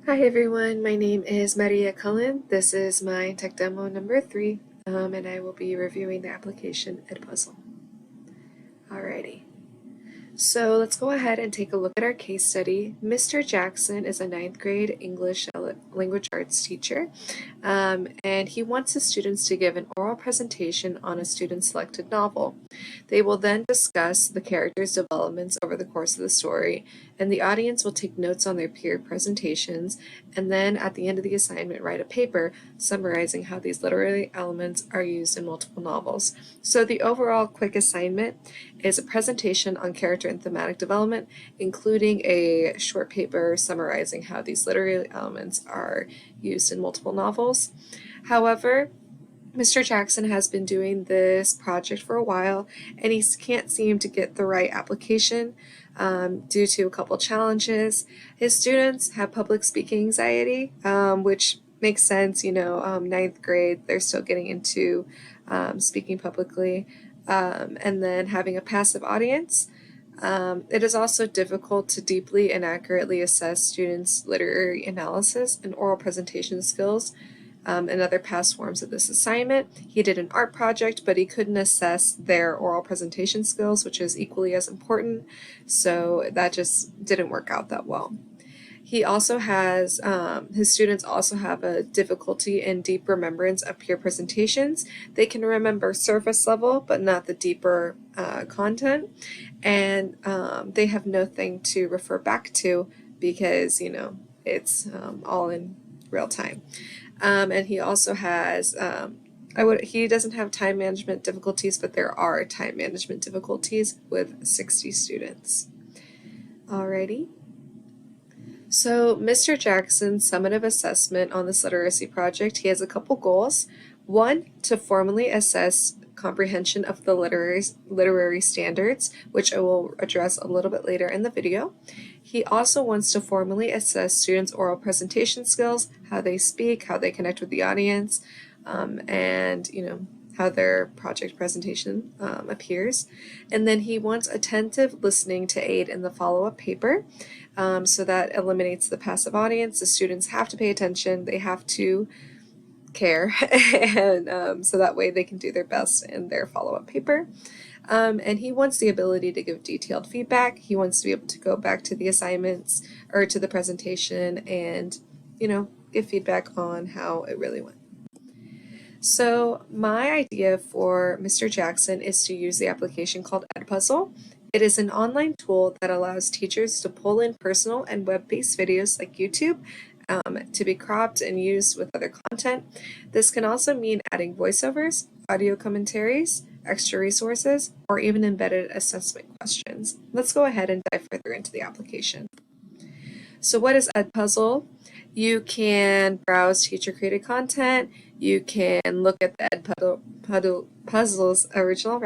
Hi everyone, my name is Maria Cullen. This is my tech demo number 3, and I will be reviewing the application EdPuzzle. Alrighty. So let's go ahead and take a look at our case study. Mr. Jackson is a 9th grade English language arts teacher, and he wants his students to give an oral presentation on a student-selected novel. They will then discuss the characters' developments over the course of the story, and the audience will take notes on their peer presentations, and then at the end of the assignment write a paper summarizing how these literary elements are used in multiple novels. So the overall quick assignment is a presentation on character and thematic development, including a short paper summarizing how these literary elements are used in multiple novels. However, Mr. Jackson has been doing this project for a while, and he can't seem to get the right application due to a couple challenges. His students have public speaking anxiety, which makes sense, ninth grade, they're still getting into speaking publicly, and then having a passive audience. It is also difficult to deeply and accurately assess students' literary analysis and oral presentation skills. In other past forms of this assignment, he did an art project, but he couldn't assess their oral presentation skills, which is equally as important, so that just didn't work out that well. He also has, his students also have a difficulty in deep remembrance of peer presentations. They can remember surface level, but not the deeper content, and they have nothing to refer back to because, it's all in real time. And he also has, he doesn't have time management difficulties, but there are time management difficulties with 60 students. Alrighty. So Mr. Jackson's summative assessment on this literacy project, he has a couple goals. One, to formally assess comprehension of the literary standards, which I will address a little bit later in the video. He also wants to formally assess students' oral presentation skills, how they speak, how they connect with the audience, and how their project presentation appears. And then he wants attentive listening to aid in the follow-up paper. So that eliminates the passive audience. The students have to pay attention, they have to care, and so that way they can do their best in their follow-up paper. And he wants the ability to give detailed feedback. He wants to be able to go back to the assignments or to the presentation and, give feedback on how it really went. So my idea for Mr. Jackson is to use the application called EdPuzzle. It is an online tool that allows teachers to pull in personal and web-based videos like YouTube to be cropped and used with other content. This can also mean adding voiceovers, audio commentaries, extra resources, or even embedded assessment questions. Let's go ahead and dive further into the application. So what is EdPuzzle? You can browse teacher-created content, you can look at the EdPuzzle's original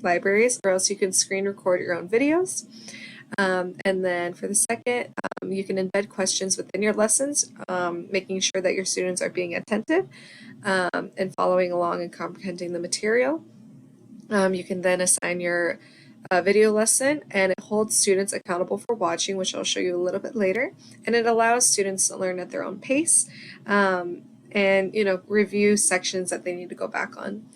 libraries, or else you can screen record your own videos. And then for the second, you can embed questions within your lessons, making sure that your students are being attentive and following along and comprehending the material. You can then assign your video lesson, and it holds students accountable for watching, which I'll show you a little bit later, and it allows students to learn at their own pace and review sections that they need to go back on.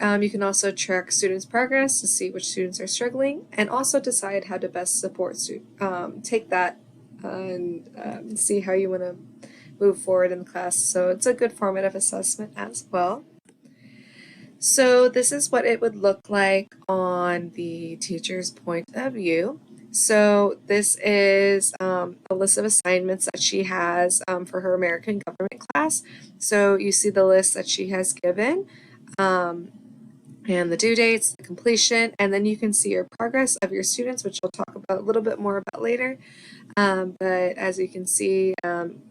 You can also track students' progress to see which students are struggling, and also decide how to best support take that and see how you want to move forward in the class. So it's a good formative assessment as well. So this is what it would look like on the teacher's point of view. So this is a list of assignments that she has for her American government class. So you see the list that she has given, and the due dates, the completion, and then you can see your progress of your students, which I'll talk about a little bit more about later. But as you can see,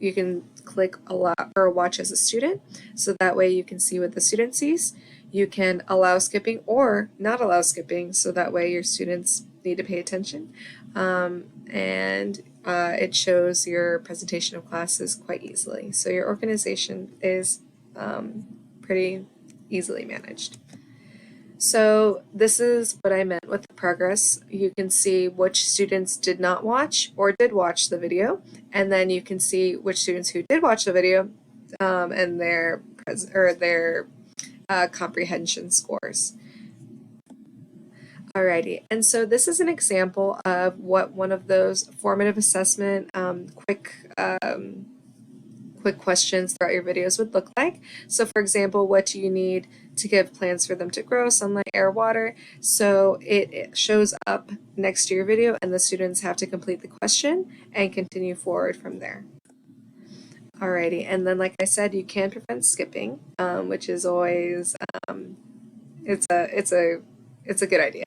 you can click watch as a student, so that way you can see what the student sees. You can allow skipping or not allow skipping, so that way your students need to pay attention. And it shows your presentation of classes quite easily. So your organization is pretty easily managed. So this is what I meant with the progress, you can see which students did not watch or did watch the video, and then you can see which students who did watch the video and their comprehension scores. Alrighty, and so this is an example of what one of those formative assessment quick questions throughout your videos would look like. So for example, what do you need to give plants for them to grow? Sunlight, air, water. So it shows up next to your video, and the students have to complete the question and continue forward from there. Alrighty, and then like I said, you can prevent skipping, which is always it's a good idea.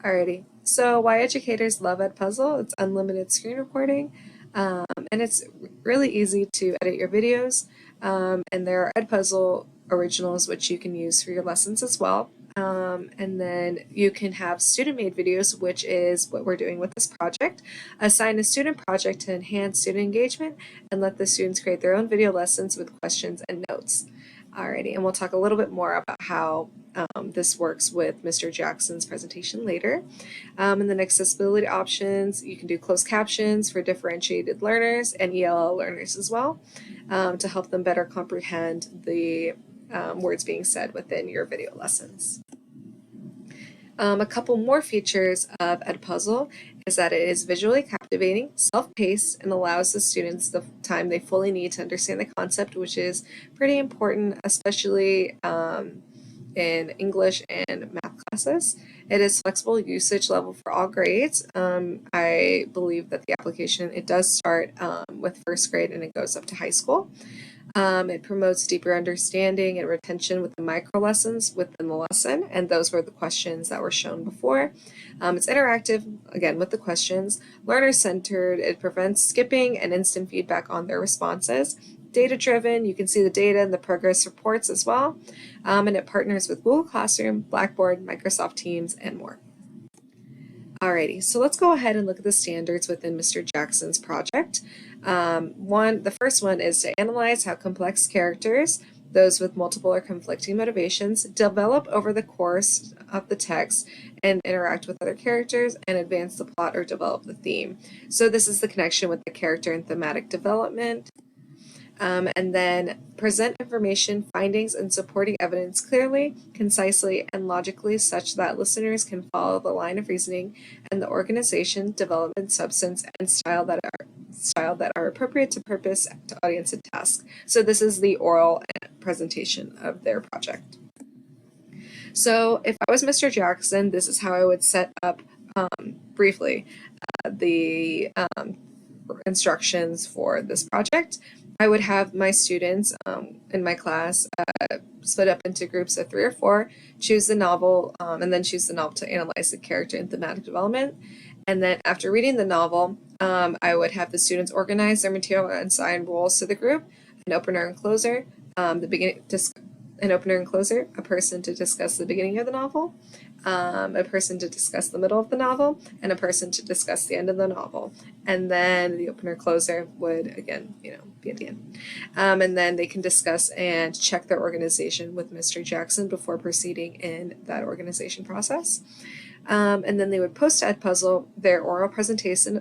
Alrighty, so why educators love EdPuzzle? It's unlimited screen recording, and it's really easy to edit your videos, and there are EdPuzzle originals which you can use for your lessons as well. And then you can have student-made videos, which is what we're doing with this project. Assign a student project to enhance student engagement and let the students create their own video lessons with questions and notes. Alrighty, and we'll talk a little bit more about how this works with Mr. Jackson's presentation later. And then accessibility options, you can do closed captions for differentiated learners and ELL learners as well, to help them better comprehend the words being said within your video lessons. A couple more features of EdPuzzle is that it is visually captivating, self-paced, and allows the students the time they fully need to understand the concept, which is pretty important, especially in English and math classes. It is flexible usage level for all grades. I believe that the application, it does start with first grade and it goes up to high school. It promotes deeper understanding and retention with the micro lessons within the lesson, and those were the questions that were shown before. It's interactive, again, with the questions, learner-centered, it prevents skipping and instant feedback on their responses. Data-driven, you can see the data and the progress reports as well, and it partners with Google Classroom, Blackboard, Microsoft Teams, and more. Alrighty, so let's go ahead and look at the standards within Mr. Jackson's project. The first one is to analyze how complex characters, those with multiple or conflicting motivations, develop over the course of the text and interact with other characters and advance the plot or develop the theme. So this is the connection with the character and thematic development. And then present information, findings, and supporting evidence clearly, concisely, and logically such that listeners can follow the line of reasoning and the organization, development, substance, and style that are appropriate to purpose, to audience, and task. So this is the oral presentation of their project. So if I was Mr. Jackson, this is how I would set up briefly the instructions for this project. I would have my students in my class split up into groups of 3 or 4, choose the novel, and then choose the novel to analyze the character and thematic development. And then after reading the novel, I would have the students organize their material and assign roles to the group, an opener and closer, an opener and closer, a person to discuss the beginning of the novel, a person to discuss the middle of the novel, and a person to discuss the end of the novel. And then the opener closer would, again, be at the end. And then they can discuss and check their organization with Mr. Jackson before proceeding in that organization process. And then they would post to EdPuzzle their oral presentation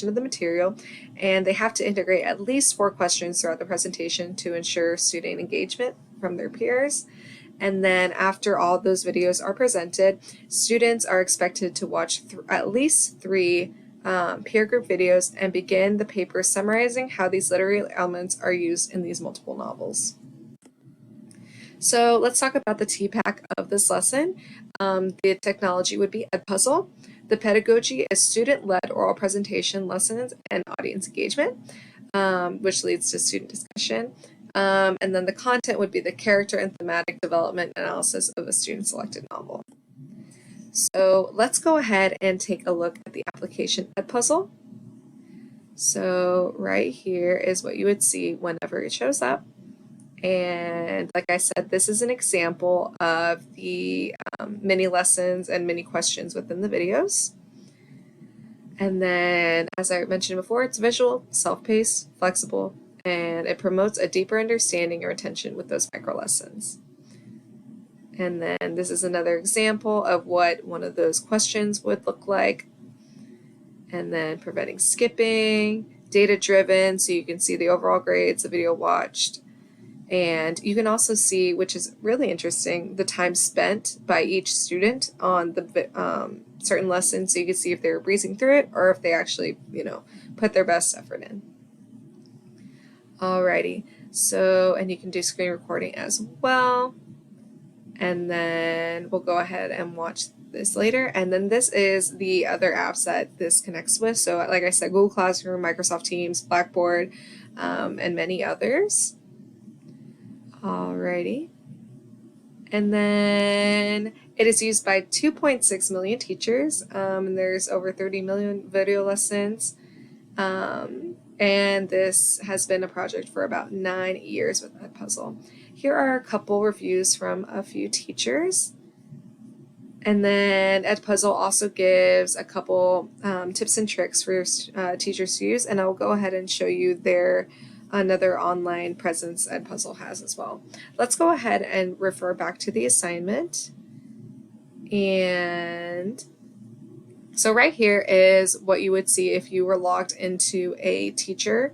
of the material, and they have to integrate at least 4 questions throughout the presentation to ensure student engagement from their peers. And then after all those videos are presented, students are expected to watch at least 3 peer group videos and begin the paper summarizing how these literary elements are used in these multiple novels. So let's talk about the TPAC of this lesson. The technology would be EdPuzzle. The pedagogy is student-led oral presentation lessons and audience engagement, which leads to student discussion. And then the content would be the character and thematic development analysis of a student-selected novel. So let's go ahead and take a look at the application EdPuzzle. So right here is what you would see whenever it shows up. And like I said, this is an example of the mini lessons and mini questions within the videos. And then, as I mentioned before, it's visual, self-paced, flexible, and it promotes a deeper understanding and retention with those micro lessons. And then this is another example of what one of those questions would look like. And then preventing skipping, data driven, so you can see the overall grades, the video watched. And you can also see, which is really interesting, the time spent by each student on the certain lessons, so you can see if they're breezing through it or if they actually, put their best effort in. Alrighty, so, and you can do screen recording as well. And then we'll go ahead and watch this later. And then this is the other apps that this connects with. So like I said, Google Classroom, Microsoft Teams, Blackboard, and many others. Alrighty. And then it is used by 2.6 million teachers, and there's over 30 million video lessons. And this has been a project for about 9 years with EdPuzzle. Here are a couple reviews from a few teachers. And then EdPuzzle also gives a couple tips and tricks for teachers to use, and I'll go ahead and show you another online presence EdPuzzle has as well. Let's go ahead and refer back to the assignment. And so right here is what you would see if you were logged into a teacher's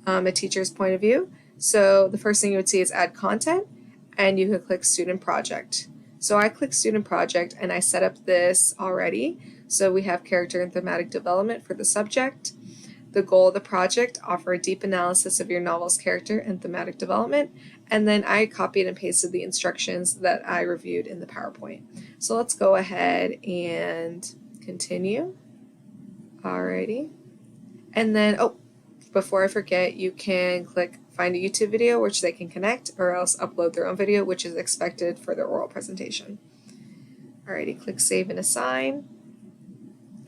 point of view. So the first thing you would see is add content, and you could click student project. So I click student project and I set up this already. So we have character and thematic development for the subject. The goal of the project, offer a deep analysis of your novel's character and thematic development. And then I copied and pasted the instructions that I reviewed in the PowerPoint. So let's go ahead and continue. Alrighty. And then, before I forget, you can click find a YouTube video which they can connect, or else upload their own video, which is expected for their oral presentation. Alrighty, click save and assign.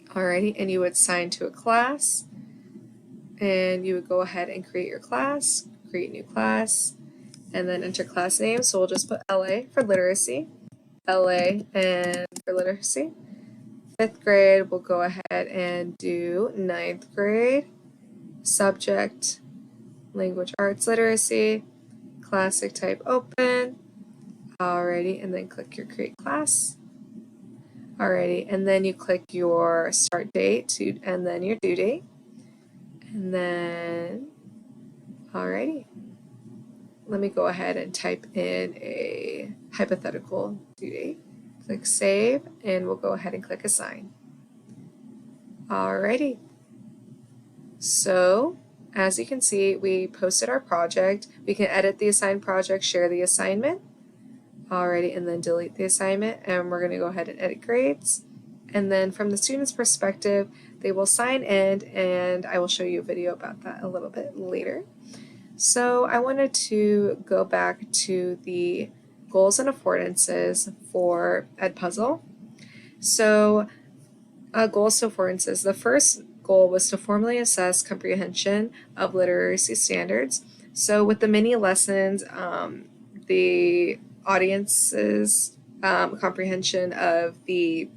Alrighty, and you would assign to a class, and you would go ahead and create your class, create new class, and then enter class name. So we'll just put LA for literacy, LA and for literacy. 5th grade, we'll go ahead and do 9th grade, subject, language arts literacy, classic type open. Alrighty, and then click your create class. Alrighty, and then you click your start date and then your due date. And then, alrighty, let me go ahead and type in a hypothetical due date. Click save, and we'll go ahead and click assign. Alrighty, so as you can see, we posted our project. We can edit the assigned project, share the assignment. Alrighty, and then delete the assignment, and we're going to go ahead and edit grades. And then from the student's perspective, they will sign in, and I will show you a video about that a little bit later. So I wanted to go back to the goals and affordances for EdPuzzle. So goals and affordances. The first goal was to formally assess comprehension of literacy standards. So with the mini lessons, the audience's comprehension of the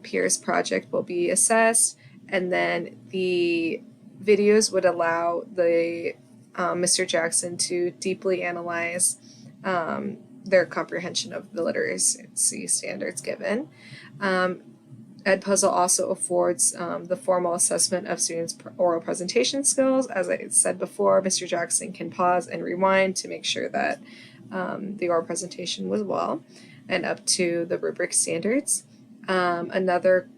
peers project will be assessed, and then the videos would allow the Mr. Jackson to deeply analyze their comprehension of the literacy standards given. EdPuzzle also affords the formal assessment of students' oral presentation skills. As I said before, Mr. Jackson can pause and rewind to make sure that the oral presentation was well and up to the rubric standards. Another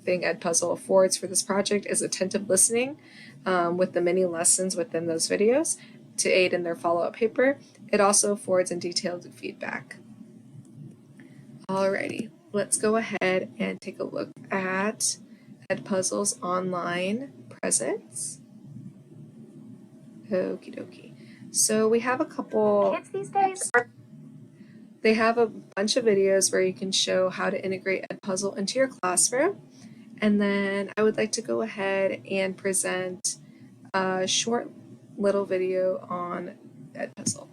thing EdPuzzle affords for this project is attentive listening with the many lessons within those videos to aid in their follow-up paper. It also affords and detailed feedback. Alrighty. Let's go ahead and take a look at EdPuzzle's online presence. Okie dokie. So we have a couple. Kids these days. They have a bunch of videos where you can show how to integrate EdPuzzle into your classroom. And then I would like to go ahead and present a short little video on EdPuzzle.